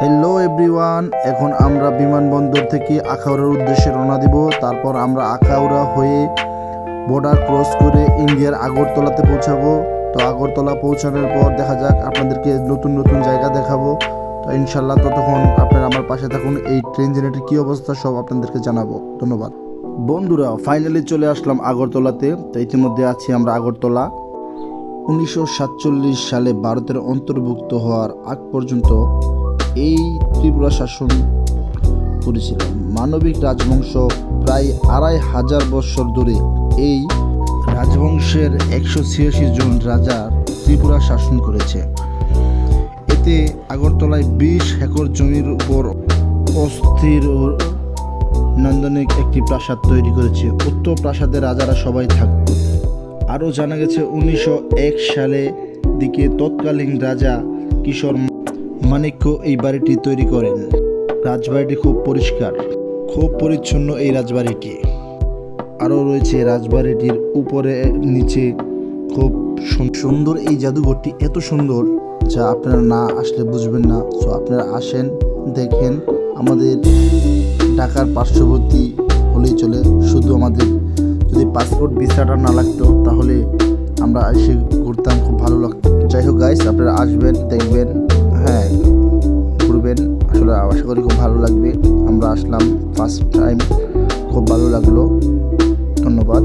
Hello everyone, এখন আমরা বিমানবন্দর থেকে আখাউড়ার উদ্দেশ্যে রওনা দিব। তারপর আমরা আখাউড়া হয়ে বর্ডার ক্রস করে ইন্ডিয়ার আগরতলাতে পৌঁছাবো। তো আগরতলা পৌঁছানোর পর দেখা যাক, আপনাদেরকে নতুন নতুন জায়গা দেখাবো। তো ইনশাল্লাহ ততক্ষণ আপনারা আমার পাশে থাকুন। এই ট্রেন জার্নিটির কী অবস্থা সব আপনাদেরকে জানাবো। ধন্যবাদ বন্ধুরা। ফাইনালি চলে আসলাম আগরতলাতে। তো ইতিমধ্যে আছি আমরা আগরতলা। 1947 সালে ভারতের অন্তর্ভুক্ত হওয়ার আগ পর্যন্ত এই ত্রিপুরা শাসন করেছিল মানবিক রাজবংশ। প্রায় 2500 বছর ধরে এই রাজবংশের 186 জন রাজা ত্রিপুরা শাসন করেছে। এতে আগরতলায় 20 একর জমির উপর অস্থির ও নান্দনিক একটি প্রাসাদ তৈরি করেছে। উক্ত প্রাসাদে রাজারা সবাই থাকত। আরও জানা গেছে 1901 সালে দিকে তৎকালীন রাজা কিশোর মাণিক্য এই বাড়িটি তৈরি করেন। রাজবাড়িটি খুব পরিষ্কার, খুব পরিচ্ছন্ন এই রাজবাড়িটি। আরও রয়েছে রাজবাড়িটির উপরে নিচে খুব সুন্দর এই জাদুঘরটি, এত সুন্দর যা আপনারা না আসলে বুঝবেন না। সো আপনারা আসেন, দেখেন। আমাদের ঢাকার পার্শ্ববর্তী হলেই চলে, শুধু আমাদের যদি পাসপোর্ট ভিসাটা না লাগতো তাহলে আমরা এসে ঘুরতাম, খুব ভালো লাগতো। যাই হোক গাইস, আপনারা আসবেন, দেখবেন, হ্যাঁ ঘুরবেন। আসলে আশা করি খুব ভালো লাগবে। আমরা আসলাম ফার্স্ট টাইম, খুব ভালো লাগলো। ধন্যবাদ।